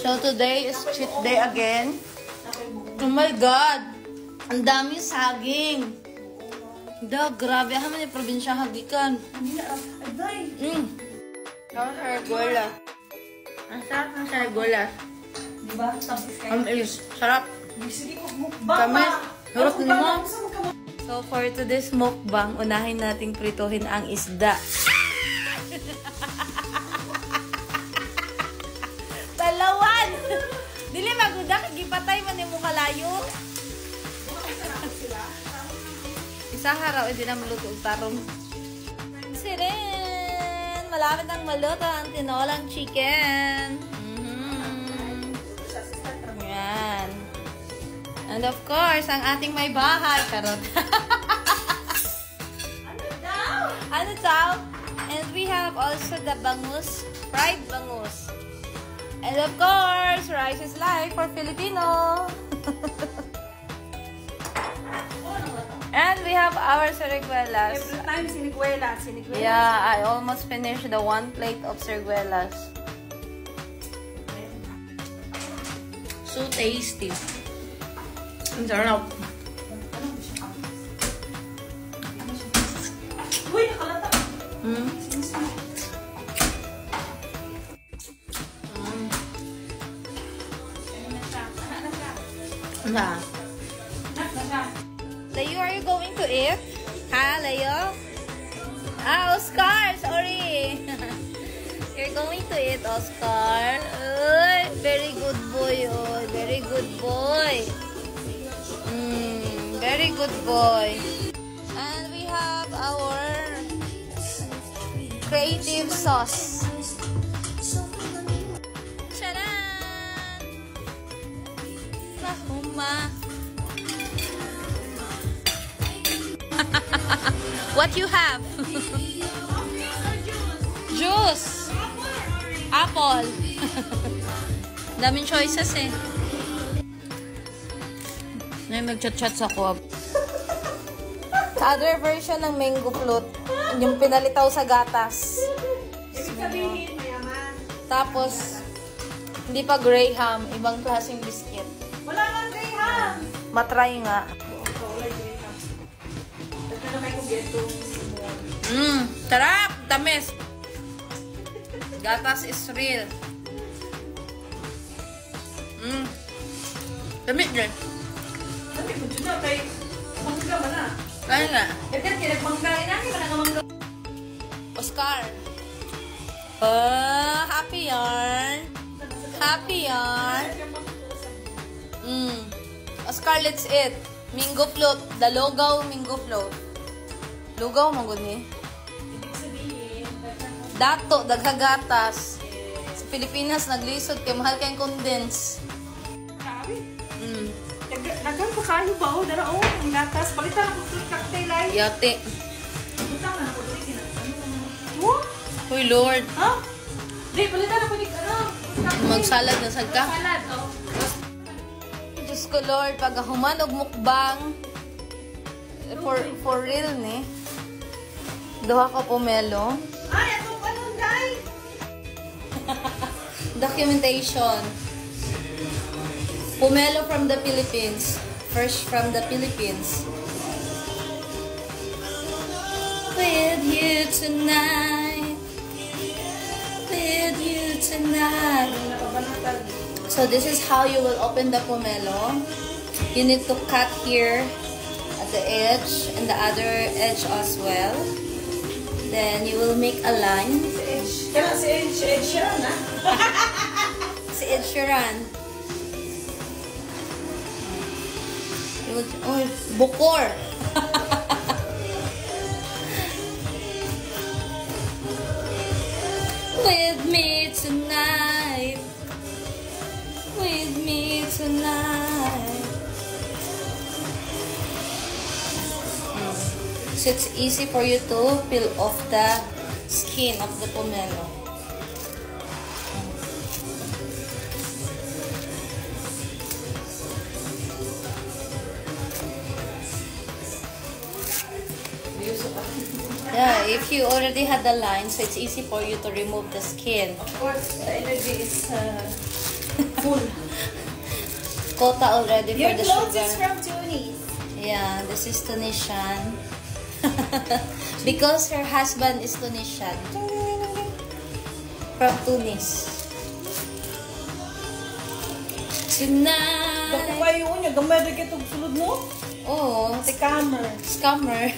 So today is cheat day again. Oh my God! Ang daming saging. Grabe. Haman yung probinsya hagikan. Sarap sa regola. Ang sarap ng sa regola. Diba? Sarap. Tamis. Sarap mo. So for today's mukbang, unahin nating prituhin ang isda. Talawan! Dili maguda, kagipatay man yung mukalayo. Isang araw, hindi na maluto ang tarong. Siren! Malapit ang maluto ang tinolang chicken. Yan. And of course, ang ating may bahay. Karot. Ano daw? And we have also the bangus, fried bangus. And of course, rice is life for Filipino. And we have our sariguelas. Every time siniguelas. Yeah, I almost finished the 1 plate of sariguelas. So tasty. Ang sarap. Uy, nakalata. Na. Leo, are you going to eat? Ha, Leo? Ah, Oscar, sorry. You're going to eat, Oscar. Uy, very good boy, oh. Very good boy. Very good boy. And we have our creative sauce. Charan! Mahuma. What you have? Juice. Apple. Daming choices eh. May mag-chat-chat sa ko. Sa other version ng mango float, yung pinalitaw sa gatas. Ibig sabihin, mayaman. Tapos, hindi pa graham, ibang klaseng biscuit. Wala nang graham. Matry nga. Sarap! Tamis! Gatas is real. Damit dyan. Sabi ko dyan na, kay mangga ba na? Kaya nga. Ito, kinagmanggain natin, wala nga mangga. Oscar. Happy yarn. Happy yarn. Oscar, let's eat. Mango float. The Lugaw mango float. Lugaw, manggod ni. Dato, daghagatas. Sa Pilipinas, naglisod kay mahal kayong condense. Sabi? Nagang pa kayo ba? O, dara o, ang gatas. Palitan ako sa cocktail ay. Yate. Palitan na ako. What? Uy, Lord. Ha? Di, palitan ako ni ano? Magsalad na sad ka? Salad, o. Diyos ko, Lord, pag human og mukbang, for real, ni. Duha ka pomelo. Ay, atong panunday! Documentation. Pomelo from the Philippines. Fresh from the Philippines. With you tonight. With you tonight. So this is how you will open the pomelo. You need to cut here at the edge and the other edge as well. Then you will make a line. Kaya si Ed Sheeran, ha? Si Ed Sheeran. Oh, bukor. With me tonight. With me tonight. So it's easy for you to peel off the skin of the pomelo. Yeah, if you already had the line, so it's easy for you to remove the skin. Of course, the energy is Full. Quota already for Your the clothes sugar. is from Tunis. Yeah, this is Tunisian. Because her husband is Tunisian. From Tunis. Tonight. Dako kayo niya, gamay na kitong sulod mo? Oo. Scammer. Scammer.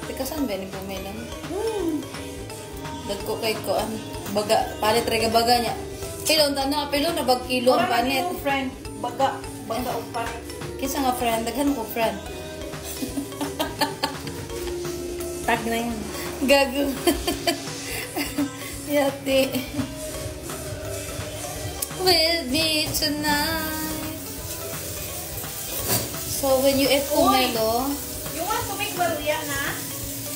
Teka, saan ba ni Pumelan? Dagko kay ko, baga, palit rega baga niya. Kilo, na bag kilo ang panit. Yung friend, baga o pa. Kisa nga friend, daghan ko friend. Tag na yan. Gago. Yati. With me tonight. So, when you eat pomelo, You want to make baruya na?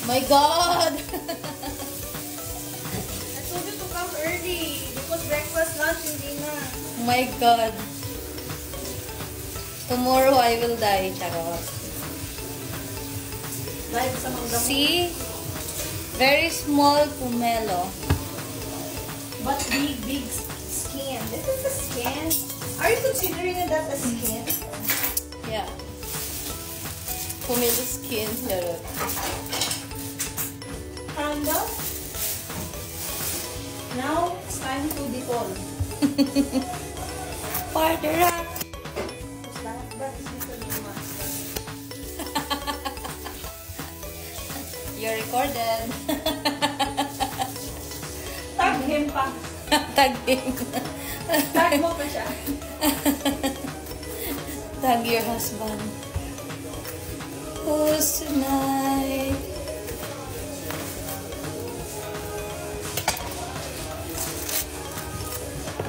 my God! I told you to come early because breakfast, lunch, and dinner. My God. Tomorrow I will die, charot. Live sa mga damo. See? Very small pomelo. But big skin. This is a skin. Are you considering that a skin? Yeah. Pomelo skin, charot. Panda. Now it's time to detol. Party rock! That is detol yung master. You're recorded. Tag him pa. Tag him. Tag mo pa siya. Tag your husband. Who's tonight?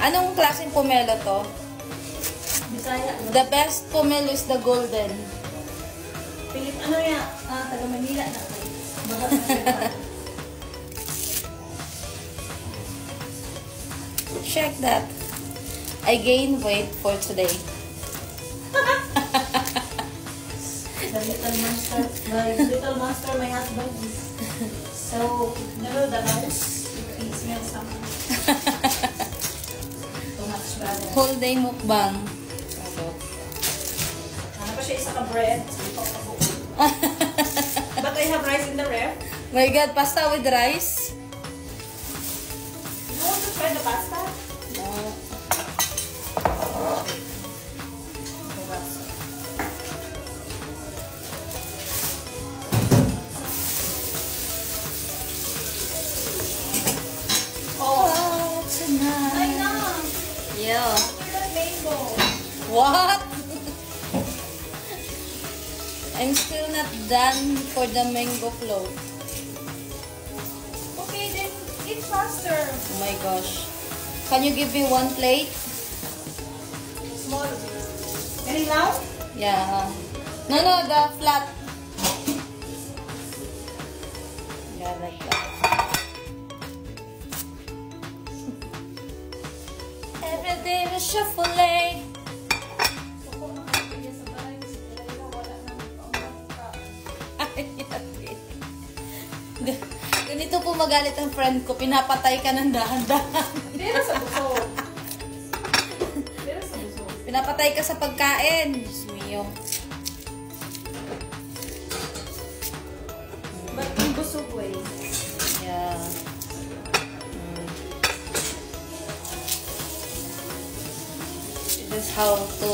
Anong klaseng pomelo to? Bisaya. The best pomelo is the golden. Pilip, ano yan? Taga Manila na. Bahat na. Check that. I gained weight for today. The little monster, my husband is so, the mouse, it smells something. Too much brother. Whole day mukbang. Ano pa siya isa ka bread? But I have rice in the ref. My God, pasta with rice? You want to try the pasta? Oh, tonight. Ay na! Yeah. After that mango. What? I'm still not done for the mango float. Okay, then eat faster. Oh my gosh. Can you give me one plate? Small. Any now? Yeah. No, the flat. Yeah, like that. Every day we shuffle late. Ganito po magalit ang friend ko. Pinapatay ka ng dahan-dahan. Pero sa busog. Pero sa busog. Pinapatay ka sa pagkain. Diyos mio. But in busog way. Yeah. This is how to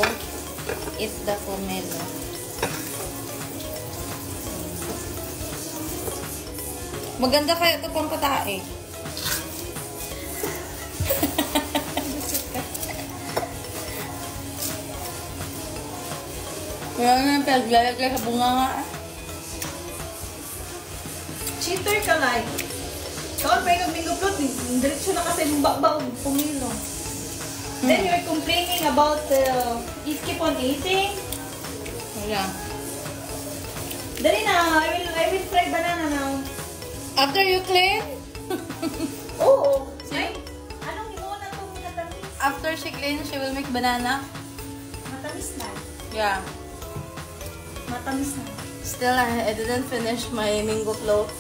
eat the pomelo. Maganda kaya ito pang katae. Wala na paglalagay sa bunga nga. Cheater ka like. Kaon pa yung bingo fruit, diretso na kasi babaw pumilo. Then you're complaining about you keep on eating. Wala. Dali na, I will try banana now. After you clean, Oo. See? Ay, anong imuna itong minatamis? after she cleans, she will make banana. Matamis na. Yeah. Matamis na. Still, I didn't finish my mango float.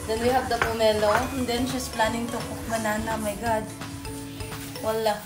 Then we have the pomelo. And then she's planning to cook banana. My God. Wala.